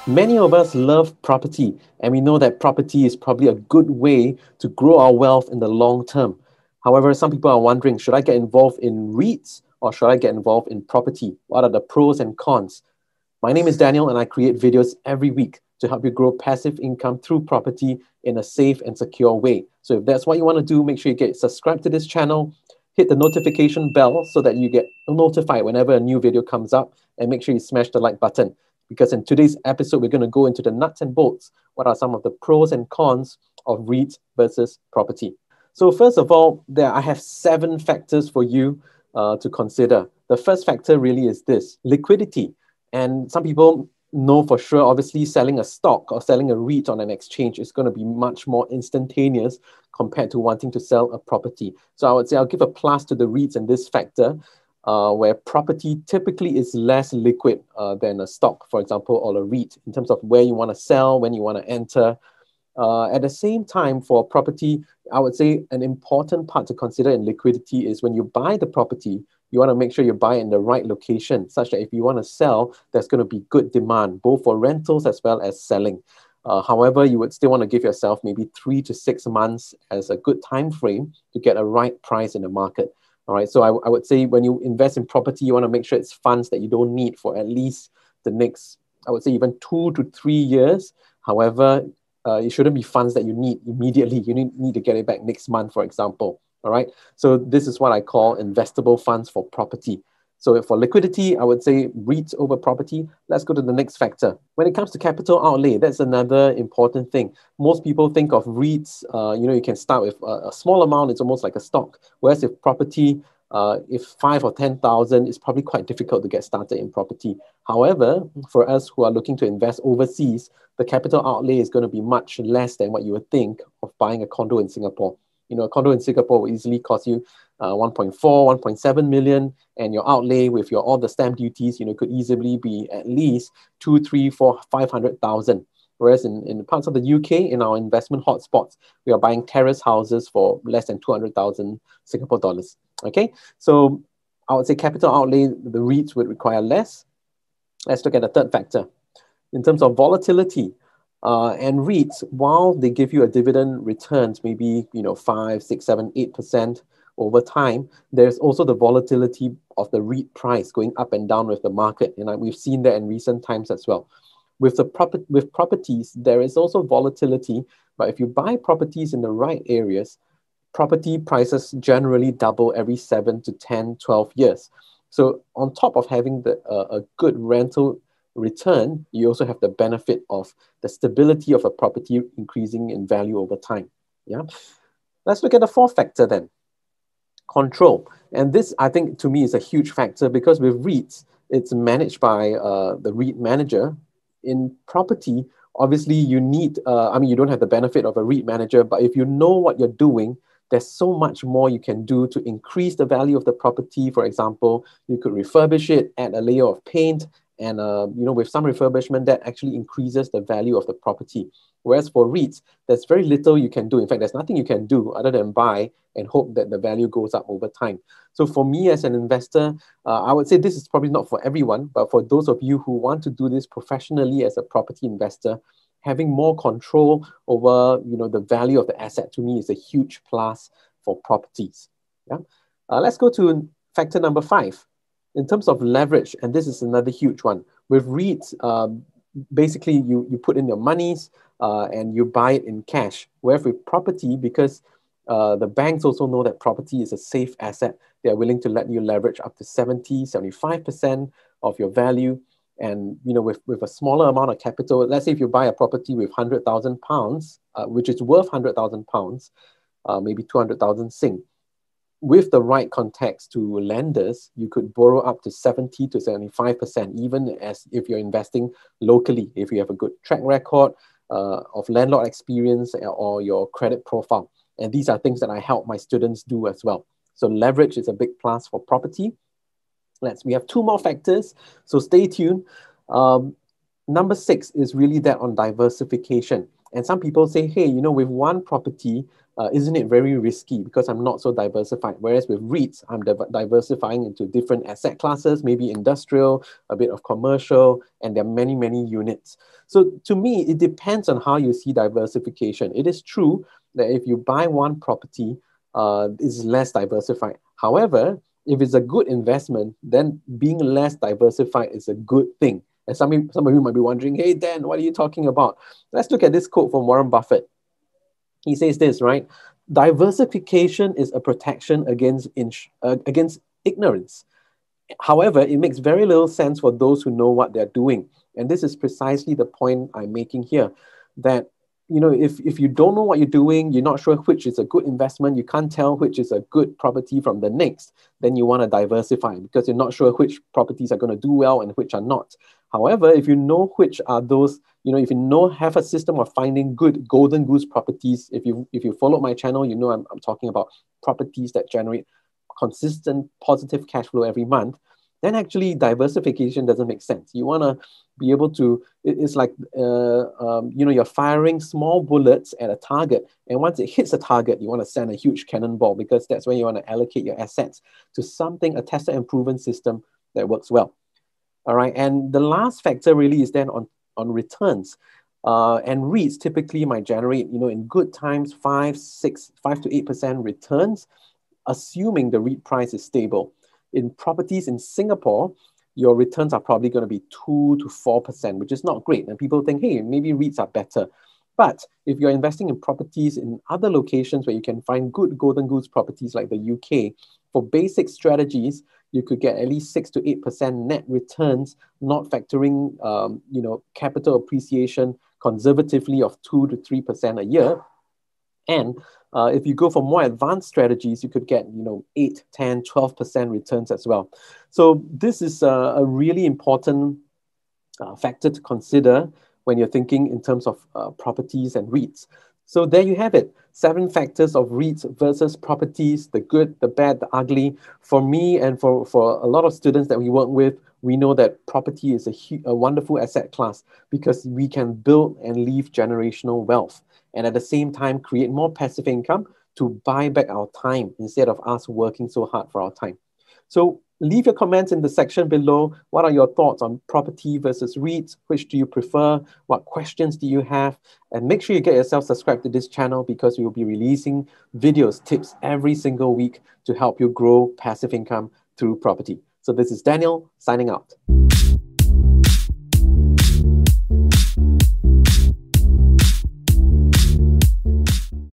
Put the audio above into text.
Many of us love property, and we know that property is probably a good way to grow our wealth in the long term. However, some people are wondering, should I get involved in REITs or should I get involved in property? What are the pros and cons? My name is Daniel, and I create videos every week to help you grow passive income through property in a safe and secure way. So if that's what you want to do, make sure you get subscribed to this channel, hit the notification bell so that you get notified whenever a new video comes up, and make sure you smash the like button. Because in today's episode, we're going to go into the nuts and bolts. What are some of the pros and cons of REITs versus property? So first of all, I have 7 factors for you to consider. The first factor really is this: liquidity. And some people know for sure, obviously, selling a stock or selling a REIT on an exchange is going to be much more instantaneous compared to wanting to sell a property. So I would say I'll give a plus to the REITs in this factor, where property typically is less liquid than a stock, for example, or a REIT, in terms of where you want to sell, when you want to enter. At the same time, for property, I would say an important part to consider in liquidity is when you buy the property, you want to make sure you buy in the right location, such that if you want to sell, there's going to be good demand, both for rentals as well as selling. However, you would still want to give yourself maybe 3 to 6 months as a good time frame to get a right price in the market. All right, so I would say when you invest in property, you want to make sure it's funds that you don't need for at least the next, I would say even 2 to 3 years. However, it shouldn't be funds that you need immediately. You need to get it back next month, for example. All right, so this is what I call investable funds for property. So for liquidity, I would say REITs over property. Let's go to the next factor. When it comes to capital outlay, that's another important thing. Most people think of REITs, you can start with a small amount. It's almost like a stock. Whereas if property, if 5 or 10,000, it's probably quite difficult to get started in property. However, for us who are looking to invest overseas, the capital outlay is going to be much less than what you would think of buying a condo in Singapore. A condo in Singapore will easily cost you 1.4, 1.7 million, and your outlay with all the stamp duties, could easily be at least 2, 3, 4, 500,000. Whereas in parts of the UK, in our investment hotspots, we are buying terrace houses for less than 200,000 Singapore dollars. Okay, so I would say capital outlay, the REITs would require less. Let's look at the third factor. In terms of volatility, and REITs, while they give you a dividend returns, maybe 5, 6, 7, 8% over time, there's also the volatility of the REIT price going up and down with the market. And we've seen that in recent times as well. With properties, there is also volatility, but if you buy properties in the right areas, property prices generally double every 7 to 10, 12 years. So on top of having a good rental return, you also have the benefit of the stability of a property increasing in value over time. Yeah. Let's look at the fourth factor then. Control. And this, I think, to me, is a huge factor because with REITs, it's managed by the REIT manager. In property, obviously, you need, you don't have the benefit of a REIT manager, but if you know what you're doing, there's so much more you can do to increase the value of the property. For example, you could refurbish it, add a layer of paint, and with some refurbishment, that actually increases the value of the property. Whereas for REITs, there's very little you can do. In fact, there's nothing you can do other than buy and hope that the value goes up over time. So for me as an investor, I would say this is probably not for everyone, but for those of you who want to do this professionally as a property investor, having more control over the value of the asset, to me, is a huge plus for properties. Yeah. Let's go to factor number 5. In terms of leverage, and this is another huge one. With REITs, basically you put in your monies and you buy it in cash. Whereas with property, because the banks also know that property is a safe asset, they are willing to let you leverage up to 70, 75% of your value. And with a smaller amount of capital, let's say if you buy a property with £100,000, which is worth £100,000, maybe 200,000 Sing. With the right context to lenders, you could borrow up to 70 to 75%, even as if you're investing locally, if you have a good track record of landlord experience or your credit profile. And these are things that I help my students do as well. So leverage is a big plus for property. We have 2 more factors, so stay tuned. Number 6 is really that on diversification. And some people say, hey, with one property, Isn't it very risky because I'm not so diversified? Whereas with REITs, I'm diversifying into different asset classes, maybe industrial, a bit of commercial, and there are many, many units. So to me, it depends on how you see diversification. It is true that if you buy one property, it's less diversified. However, if it's a good investment, then being less diversified is a good thing. And some of you might be wondering, hey, Dan, what are you talking about? Let's look at this quote from Warren Buffett. He says this, right? Diversification is a protection against ignorance. However, it makes very little sense for those who know what they're doing. And this is precisely the point I'm making here, that if you don't know what you're doing, you're not sure which is a good investment, you can't tell which is a good property from the next, then you want to diversify because you're not sure which properties are going to do well and which are not. However, if you know which are those, if you have a system of finding good golden goose properties, if you followed my channel, I'm talking about properties that generate consistent positive cash flow every month, then actually diversification doesn't make sense. You want to be able to, it's like, you're firing small bullets at a target. And once it hits a target, you want to send a huge cannonball because that's when you want to allocate your assets to something, a tested and proven system that works well. All right. And the last factor really is then on returns. And REITs typically might generate, in good times, 5 to 8% returns, assuming the REIT price is stable. In properties in Singapore, your returns are probably going to be 2 to 4%, which is not great. And people think, hey, maybe REITs are better. But if you're investing in properties in other locations where you can find good golden goose properties like the UK, for basic strategies, you could get at least 6 to 8% net returns, not factoring capital appreciation conservatively of 2 to 3% a year. And if you go for more advanced strategies, you could get 8, 10, 12% returns as well. So this is a really important factor to consider when you're thinking in terms of properties and REITs. So there you have it. 7 factors of REITs versus properties, the good, the bad, the ugly. For me and for a lot of students that we work with, we know that property is a wonderful asset class because we can build and leave generational wealth, and at the same time create more passive income to buy back our time instead of us working so hard for our time. So leave your comments in the section below. What are your thoughts on property versus REITs? Which do you prefer? What questions do you have? And make sure you get yourself subscribed to this channel because we will be releasing videos, tips every single week to help you grow passive income through property. So this is Daniel signing out.